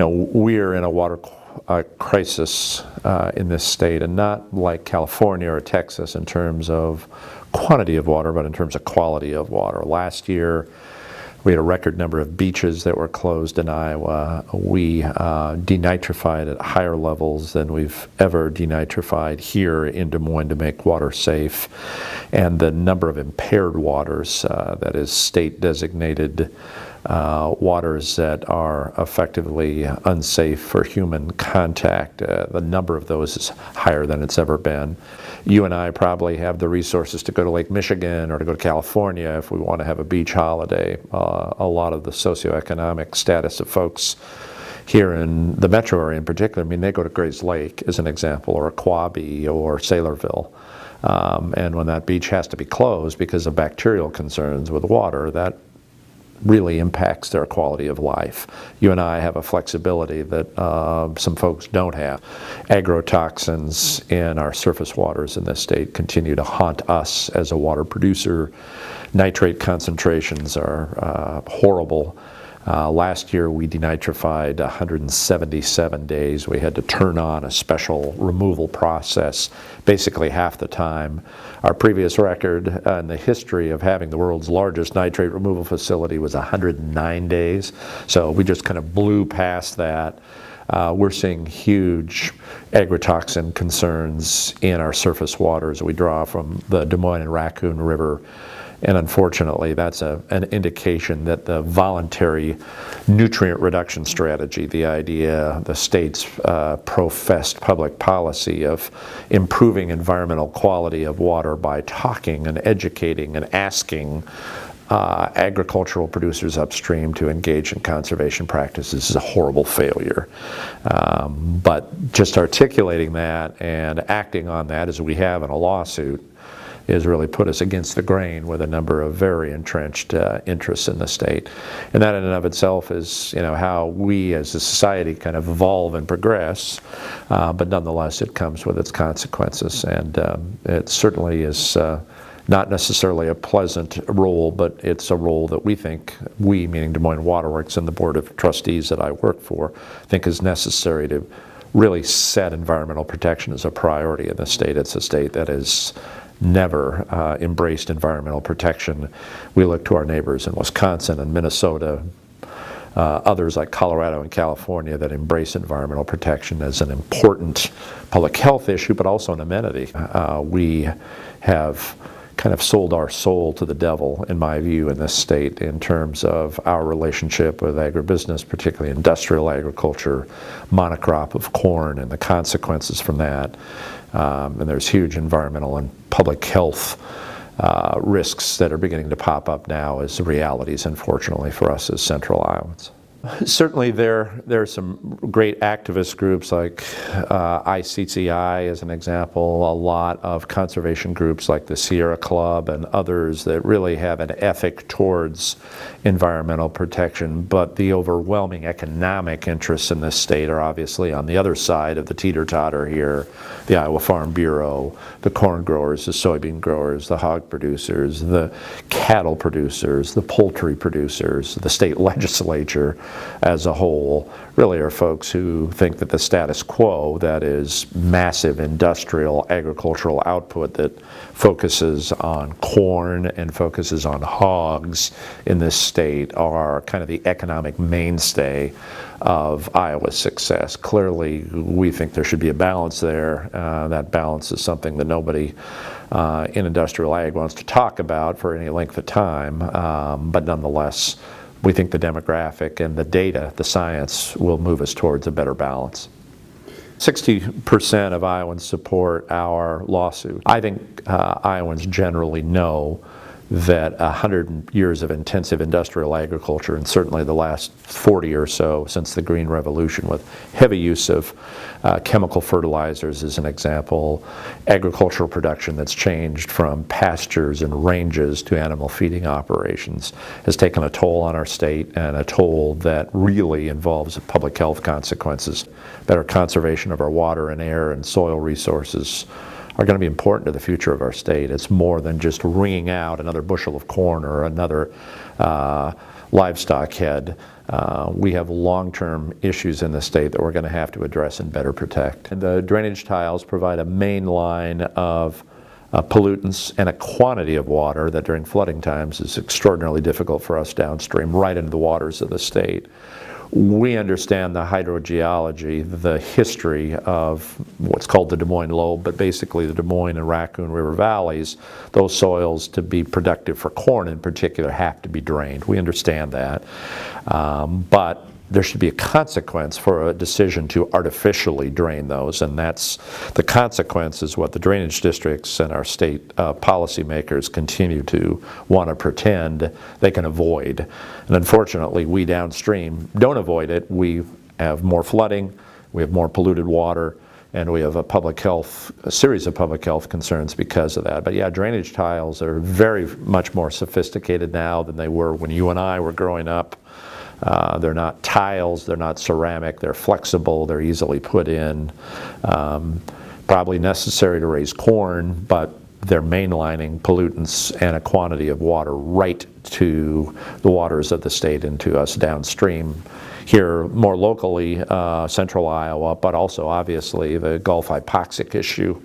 we're in a water crisis in this state, and not like California or Texas in terms of quantity of water, but in terms of quality of water. Last year, we had a record number of beaches that were closed in Iowa. We denitrified at higher levels than we've ever denitrified here in Des Moines to make water safe. And the number of impaired waters, that is state designated waters that are effectively unsafe for human contact, the number of those is higher than it's ever been. You and I probably have the resources to go to Lake Michigan or to go to California if we want to have a beach holiday. A lot of the socioeconomic status of folks here in the metro area in particular, they go to Gray's Lake as an example, or Quabbie or Saylorville. And when that beach has to be closed because of bacterial concerns with water, that really impacts their quality of life. You and I have a flexibility that some folks don't have. Agrotoxins in our surface waters in this state continue to haunt us as a water producer. Nitrate concentrations are horrible. Last year we denitrified 177 days. We had to turn on a special removal process basically half the time. Our previous record in the history of having the world's largest nitrate removal facility was 109 days. So we just kind of blew past that. We're seeing huge agrotoxin concerns in our surface waters. We draw from the Des Moines and Raccoon River. And unfortunately, that's an indication that the voluntary nutrient reduction strategy, the idea, the state's professed public policy of improving environmental quality of water by talking and educating and asking agricultural producers upstream to engage in conservation practices is a horrible failure. But just articulating that and acting on that, as we have in a lawsuit, has really put us against the grain with a number of very entrenched interests in the state. And that in and of itself is how we as a society kind of evolve and progress, but nonetheless it comes with its consequences. And it certainly is not necessarily a pleasant role, but it's a role that we think, we meaning Des Moines Water Works and the Board of Trustees that I work for, think is necessary to really set environmental protection as a priority in the state. It's a state that is never embraced environmental protection. We look to our neighbors in Wisconsin and Minnesota, others like Colorado and California that embrace environmental protection as an important public health issue, but also an amenity. We have kind of sold our soul to the devil, in my view, in this state in terms of our relationship with agribusiness, particularly industrial agriculture, monocrop of corn and the consequences from that. And there's huge environmental and public health risks that are beginning to pop up now as realities, unfortunately, for us as Central Iowans. Certainly there are some great activist groups like ICCI as an example, a lot of conservation groups like the Sierra Club and others that really have an ethic towards environmental protection, but the overwhelming economic interests in this state are obviously on the other side of the teeter-totter here. The Iowa Farm Bureau, the corn growers, the soybean growers, the hog producers, the cattle producers, the poultry producers, the state legislature as a whole really are folks who think that the status quo, that is massive industrial agricultural output that focuses on corn and focuses on hogs in this state, are kind of the economic mainstay of Iowa's success. Clearly, we think there should be a balance there. That balance is something that nobody in industrial ag wants to talk about for any length of time, but nonetheless, we think the demographic and the data, the science, will move us towards a better balance. 60% of Iowans support our lawsuit. I think Iowans generally know that 100 years of intensive industrial agriculture, and certainly the last 40 or so since the Green Revolution, with heavy use of chemical fertilizers as an example, agricultural production that's changed from pastures and ranges to animal feeding operations, has taken a toll on our state, and a toll that really involves public health consequences. Better conservation of our water and air and soil resources are going to be important to the future of our state. It's more than just wringing out another bushel of corn or another livestock head. We have long-term issues in the state that we're going to have to address and better protect. And the drainage tiles provide a main line of pollutants and a quantity of water that during flooding times is extraordinarily difficult for us downstream, right into the waters of the state. We understand the hydrogeology, the history of what's called the Des Moines Lobe, but basically the Des Moines and Raccoon River valleys. Those soils, to be productive for corn in particular, have to be drained. We understand that. But there should be a consequence for a decision to artificially drain those, and that's the consequence is what the drainage districts and our state policymakers continue to want to pretend they can avoid. And unfortunately, we downstream don't avoid it. We have more flooding, we have more polluted water, and we have a series of public health concerns because of that. But yeah, drainage tiles are very much more sophisticated now than they were when you and I were growing up. They're not tiles, they're not ceramic, they're flexible, they're easily put in. Probably necessary to raise corn, but they're mainlining pollutants and a quantity of water right to the waters of the state and to us downstream. Here, more locally, central Iowa, but also obviously the Gulf hypoxic issue.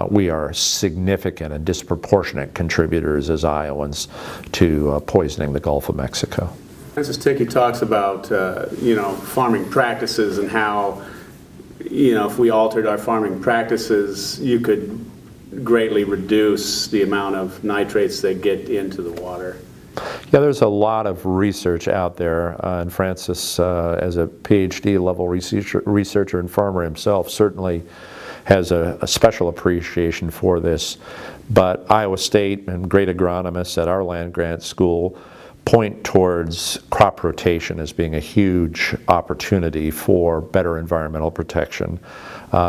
We are significant and disproportionate contributors as Iowans to poisoning the Gulf of Mexico. Francis Tickey talks about, farming practices and how, if we altered our farming practices, you could greatly reduce the amount of nitrates that get into the water. Yeah, there's a lot of research out there, and Francis, as a PhD level researcher and farmer himself, certainly has a special appreciation for this. But Iowa State and great agronomists at our land grant school point towards crop rotation as being a huge opportunity for better environmental protection,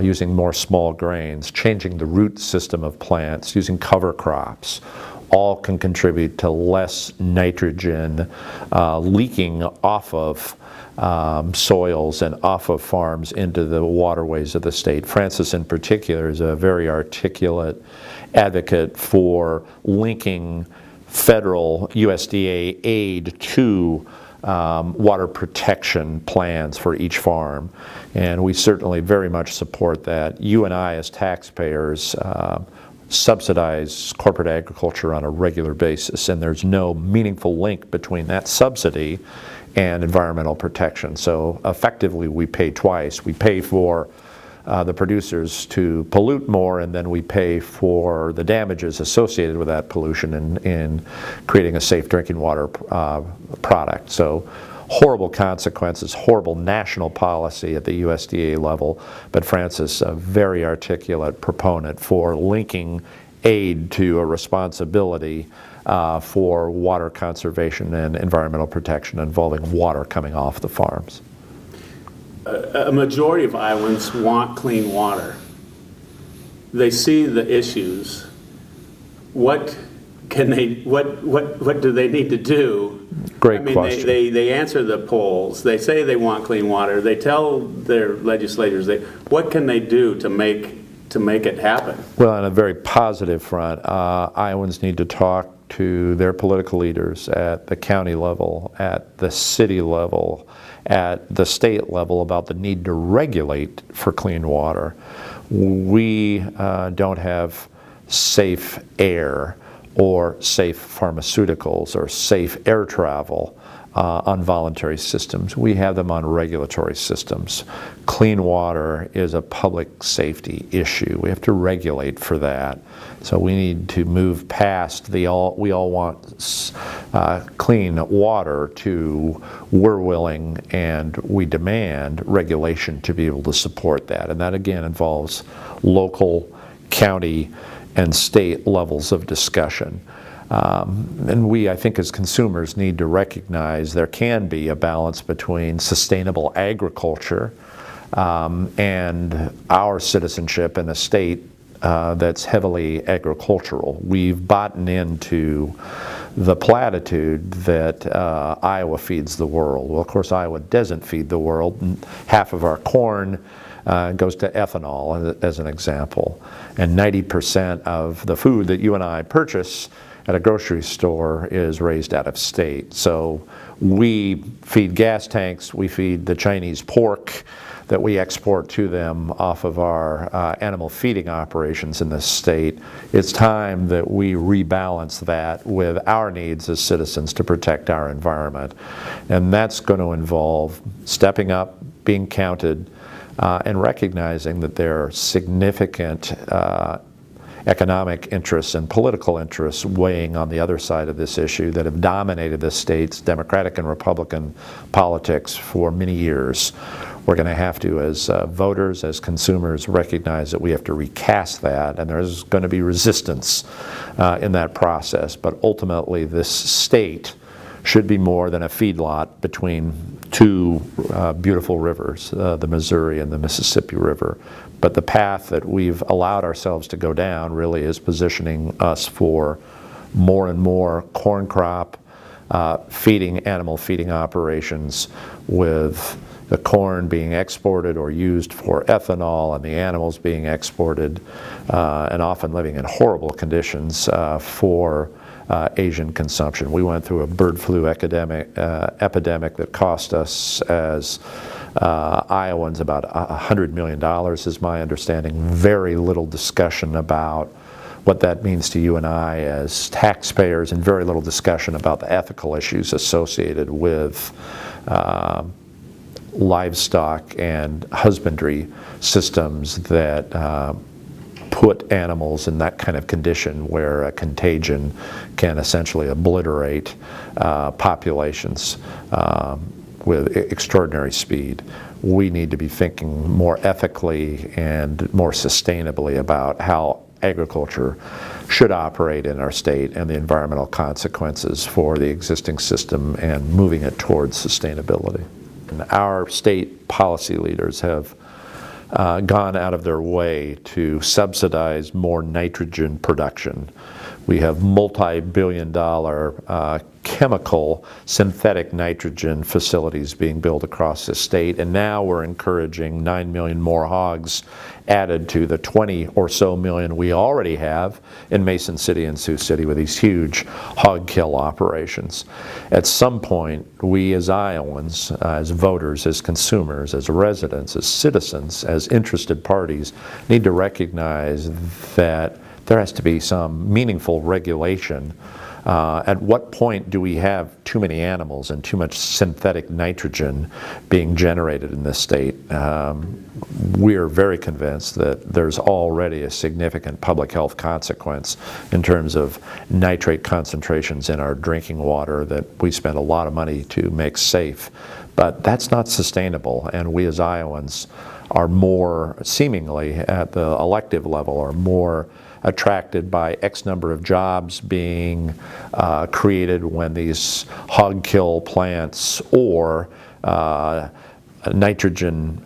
using more small grains, changing the root system of plants, using cover crops. All can contribute to less nitrogen leaking off of soils and off of farms into the waterways of the state. Francis in particular is a very articulate advocate for linking federal USDA aid to water protection plans for each farm, and we certainly very much support that. You and I as taxpayers subsidize corporate agriculture on a regular basis, and there's no meaningful link between that subsidy and environmental protection. So effectively we pay twice. We pay for the producers to pollute more, and then we pay for the damages associated with that pollution in creating a safe drinking water product. So horrible consequences, horrible national policy at the USDA level, but Francis, a very articulate proponent for linking aid to a responsibility for water conservation and environmental protection involving water coming off the farms. A majority of Iowans want clean water. They see the issues. What do they need to do? Great question. They answer the polls. They say they want clean water. They tell their legislators what can they do to make it happen? Well, on a very positive front, Iowans need to talk to their political leaders at the county level, at the city level, at the state level about the need to regulate for clean water. We don't have safe air or safe pharmaceuticals or safe air travel on voluntary systems. We have them on regulatory systems. Clean water is a public safety issue. We have to regulate for that. So we need to move past we all want clean water to we're willing and we demand regulation to be able to support that. And that again involves local, county, and state levels of discussion. And we, I think, as consumers need to recognize there can be a balance between sustainable agriculture and our citizenship in a state that's heavily agricultural. We've bought into the platitude that Iowa feeds the world. Well, of course, Iowa doesn't feed the world. Half of our corn goes to ethanol, as an example. And 90% of the food that you and I purchase at a grocery store is raised out of state. So we feed gas tanks, we feed the Chinese pork that we export to them off of our animal feeding operations in this state. It's time that we rebalance that with our needs as citizens to protect our environment. And that's going to involve stepping up, being counted, and recognizing that there are significant economic interests and political interests weighing on the other side of this issue that have dominated the state's Democratic and Republican politics for many years. We're going to have to, as voters, as consumers, recognize that we have to recast that, and there's going to be resistance in that process. But ultimately, this state should be more than a feedlot between two beautiful rivers, the Missouri and the Mississippi River. But the path that we've allowed ourselves to go down really is positioning us for more and more corn crop, animal feeding operations, with the corn being exported or used for ethanol and the animals being exported and often living in horrible conditions for Asian consumption. We went through a bird flu epidemic that cost us as Iowans about $100 million is my understanding. Very little discussion about what that means to you and I as taxpayers, and very little discussion about the ethical issues associated with livestock and husbandry systems that put animals in that kind of condition where a contagion can essentially obliterate populations with extraordinary speed. We need to be thinking more ethically and more sustainably about how agriculture should operate in our state and the environmental consequences for the existing system and moving it towards sustainability. And our state policy leaders have gone out of their way to subsidize more nitrogen production. We have multi-billion-dollar chemical synthetic nitrogen facilities being built across the state, and now we're encouraging 9 million more hogs added to the 20 or so million we already have in Mason City and Sioux City with these huge hog kill operations. At some point, we as Iowans, as voters, as consumers, as residents, as citizens, as interested parties, need to recognize that there has to be some meaningful regulation. At what point do we have too many animals and too much synthetic nitrogen being generated in this state? We are very convinced that there's already a significant public health consequence in terms of nitrate concentrations in our drinking water that we spend a lot of money to make safe. But that's not sustainable, and we as Iowans are more, seemingly at the elective level, are more attracted by X number of jobs being created when these hog kill plants or nitrogen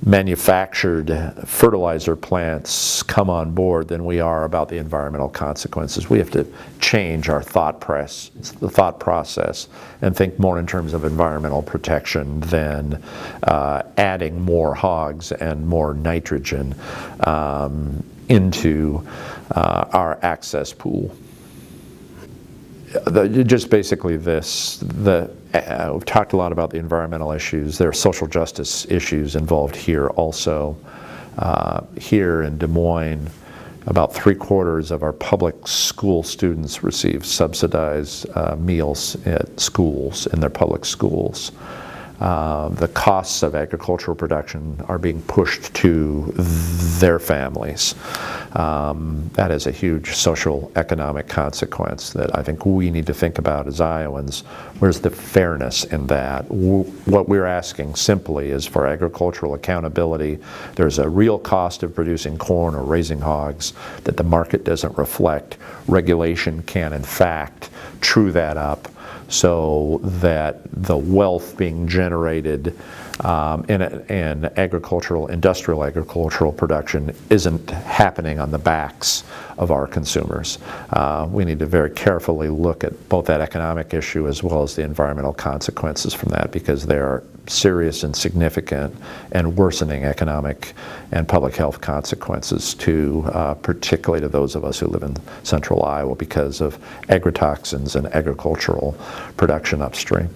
manufactured fertilizer plants come on board than we are about the environmental consequences. We have to change our thought process and think more in terms of environmental protection than adding more hogs and more nitrogen into our access pool. Just basically this, we've talked a lot about the environmental issues. There are social justice issues involved here also. Here in Des Moines, about 3/4 of our public school students receive subsidized meals at schools, in their public schools. The costs of agricultural production are being pushed to their families. That is a huge social economic consequence that I think we need to think about as Iowans. Where's the fairness in that? What we're asking simply is for agricultural accountability. There's a real cost of producing corn or raising hogs that the market doesn't reflect. Regulation can, in fact, true that up, so that the wealth being generated in industrial agricultural production isn't happening on the backs of our consumers. We need to very carefully look at both that economic issue as well as the environmental consequences from that, because they are serious and significant and worsening economic and public health consequences to, particularly to those of us who live in central Iowa because of agrotoxins and agricultural production upstream.